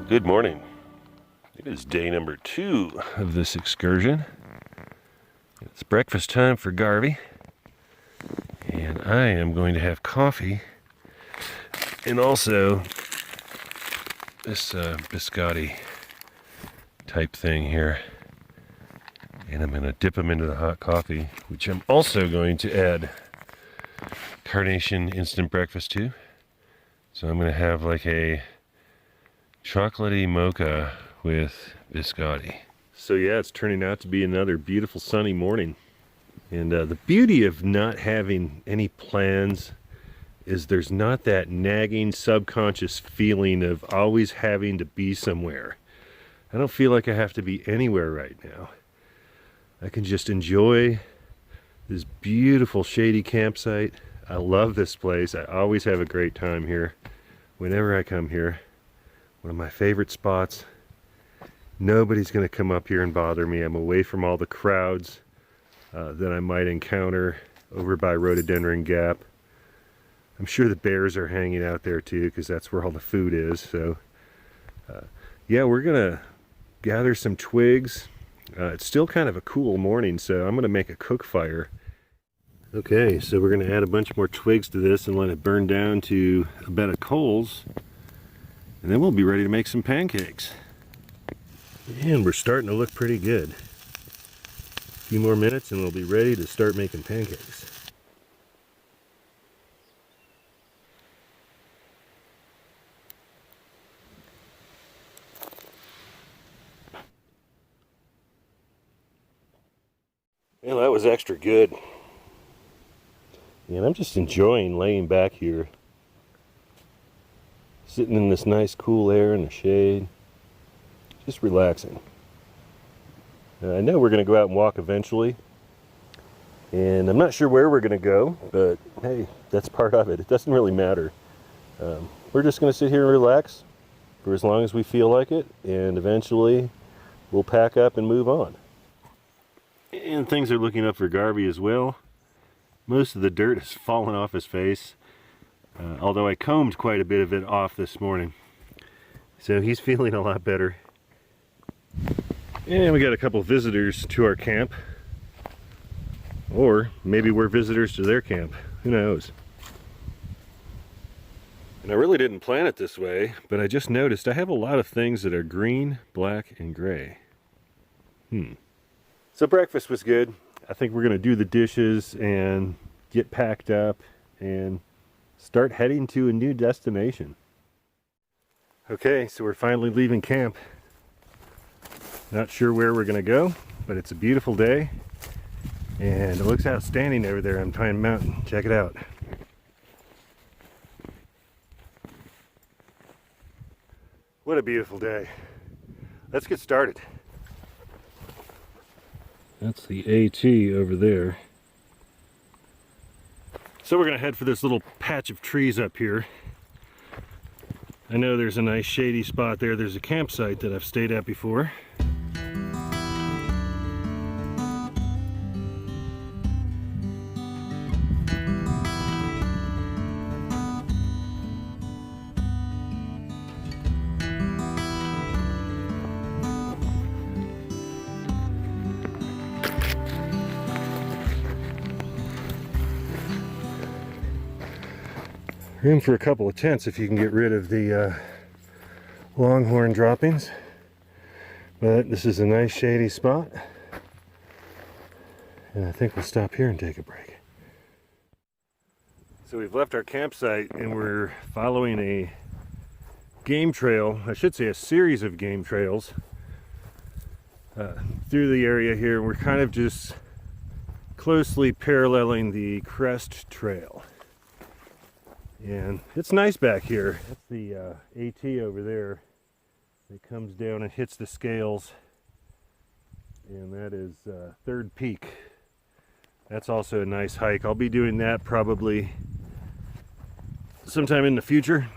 Good morning. It is day number 2 of this excursion. It's breakfast time for Garvey, and I am going to have coffee and also this biscotti type thing here. And I'm going to dip them into the hot coffee, which I'm also going to add carnation instant breakfast to. So I'm going to have like a chocolatey mocha with biscotti. So yeah, it's turning out to be another beautiful sunny morning. And the beauty of not having any plans is there's not that nagging subconscious feeling of always having to be somewhere. I don't feel like I have to be anywhere right now. I can just enjoy this beautiful shady campsite. I love this place. I always have a great time here whenever I come here. One of my favorite spots. Nobody's going to come up here and bother me. I'm away from all the crowds that I might encounter over by Rhododendron Gap. I'm sure the bears are hanging out there too, because that's where all the food is. So yeah, we're going to gather some twigs. It's still kind of a cool morning, so I'm going to make a cook fire. Okay, so we're going to add a bunch more twigs to this and let it burn down to a bed of coals. And then we'll be ready to make some pancakes. And we're starting to look pretty good. A few more minutes and we'll be ready to start making pancakes. Well, that was extra good. And I'm just enjoying laying back here, sitting in this nice cool air in the shade, just relaxing. I know we're going to go out and walk eventually, and I'm not sure where we're going to go, but hey, that's part of it. It doesn't really matter. We're just going to sit here and relax for as long as we feel like it, and eventually we'll pack up and move on. And things are looking up for Garvey as well. Most of the dirt has fallen off his face. Although I combed quite a bit of it off this morning. So he's feeling a lot better. And we got a couple visitors to our camp. Or maybe we're visitors to their camp. Who knows? And I really didn't plan it this way, but I just noticed I have a lot of things that are green, black, and gray. So breakfast was good. I think we're going to do the dishes and get packed up and start heading to a new destination. Okay, so we're finally leaving camp. Not sure where we're going to go, but it's a beautiful day and it looks outstanding over there on Pine Mountain. Check it out. What a beautiful day. Let's get started. That's the AT over there. So we're going to head for this little patch of trees up here. I know there's a nice shady spot there. There's a campsite that I've stayed at before. Room for a couple of tents if you can get rid of the Longhorn droppings. But this is a nice shady spot. And I think we'll stop here and take a break. So we've left our campsite and we're following a game trail. I should say a series of game trails through the area here. We're kind of just closely paralleling the Crest Trail. And it's nice back here. That's the AT over there. It comes down and hits the scales. And that is Third Peak. That's also a nice hike. I'll be doing that probably sometime in the future.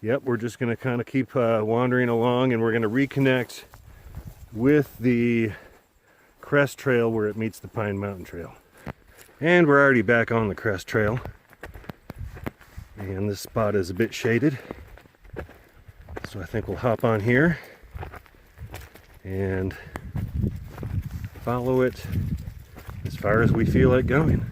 Yep, we're just going to kind of keep wandering along, and we're going to reconnect with the Crest Trail where it meets the Pine Mountain Trail. And we're already back on the Crest Trail. And this spot is a bit shaded. So I think we'll hop on here and follow it as far as we feel like going.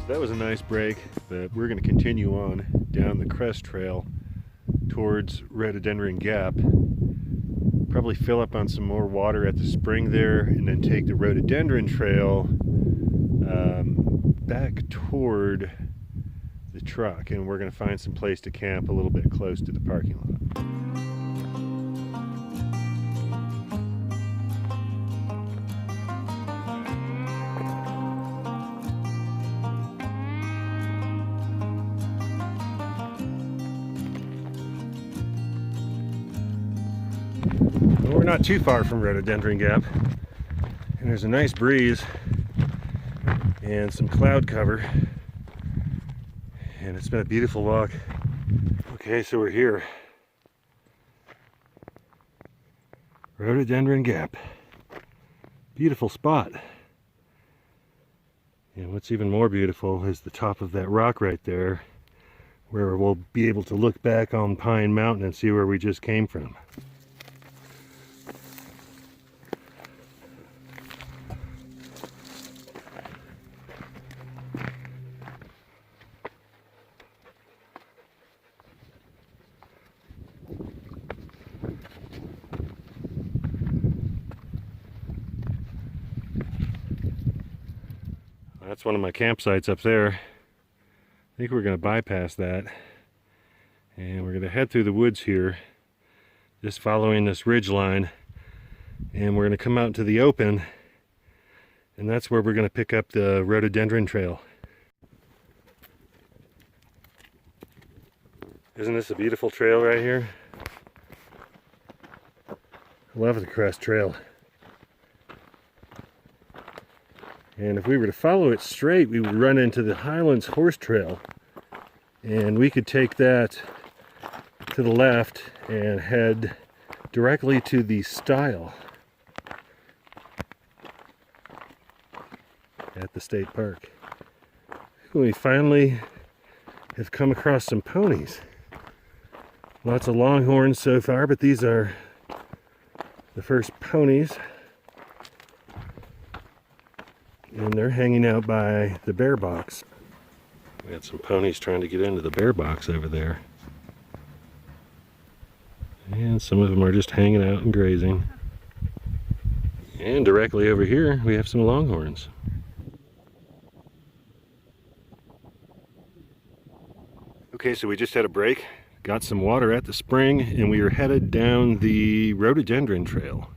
That was a nice break, but we're going to continue on down the Crest Trail towards Rhododendron Gap. Probably fill up on some more water at the spring there, and then take the Rhododendron Trail back toward the truck, and we're going to find some place to camp a little bit close to the parking lot. We're not too far from Rhododendron Gap, and there's a nice breeze and some cloud cover, and it's been a beautiful walk. Okay, so we're here. Rhododendron Gap. Beautiful spot. And what's even more beautiful is the top of that rock right there, where we'll be able to look back on Pine Mountain and see where we just came from. That's one of my campsites up there. I think we're going to bypass that, and we're going to head through the woods here, just following this ridge line, and we're going to come out into the open, and that's where we're going to pick up the Rhododendron Trail. Isn't this a beautiful trail right here? I love the Crest Trail. And if we were to follow it straight, we would run into the Highlands Horse Trail, and we could take that to the left and head directly to the stile at the state park. We finally have come across some ponies. Lots of Longhorns so far, but these are the first ponies. And they're hanging out by the bear box. We had some ponies trying to get into the bear box over there. And some of them are just hanging out and grazing. And directly over here, we have some Longhorns. Okay, so we just had a break, got some water at the spring, and we are headed down the Rhododendron Trail.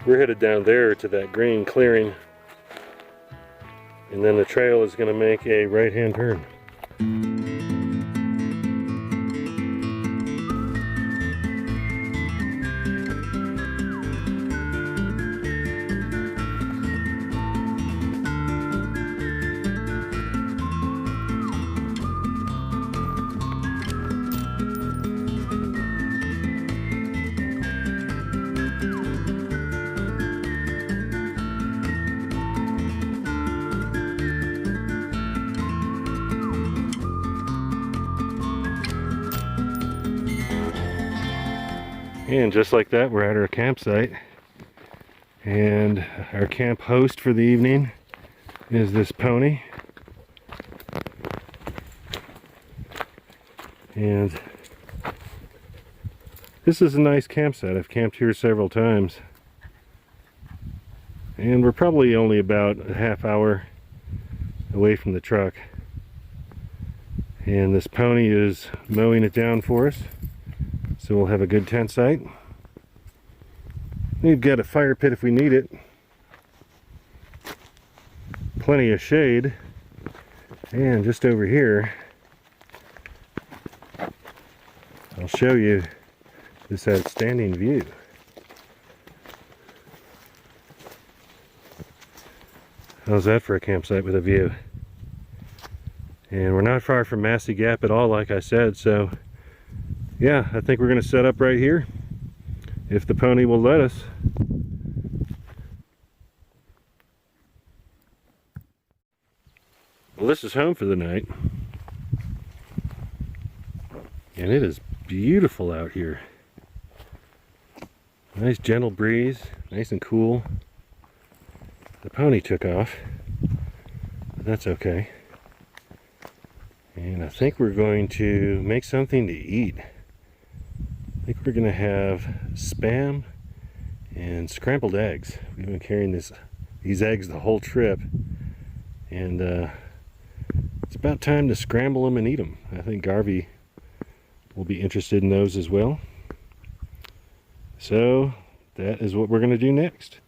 We're headed down there to that green clearing, and then the trail is going to make a right-hand turn. And just like that, we're at our campsite. And our camp host for the evening is this pony. And this is a nice campsite. I've camped here several times. And we're probably only about a half hour away from the truck. And this pony is mowing it down for us, so we'll have a good tent site. We've got a fire pit if we need it. Plenty of shade. And just over here, I'll show you this outstanding view. How's that for a campsite with a view? And we're not far from Massey Gap at all, like I said, so yeah, I think we're going to set up right here, if the pony will let us. Well, this is home for the night. And it is beautiful out here. Nice gentle breeze, nice and cool. The pony took off, but that's okay. And I think we're going to make something to eat. I think we're going to have Spam and scrambled eggs. We've been carrying these eggs the whole trip, and it's about time to scramble them and eat them. I think Garvey will be interested in those as well. So that is what we're going to do next.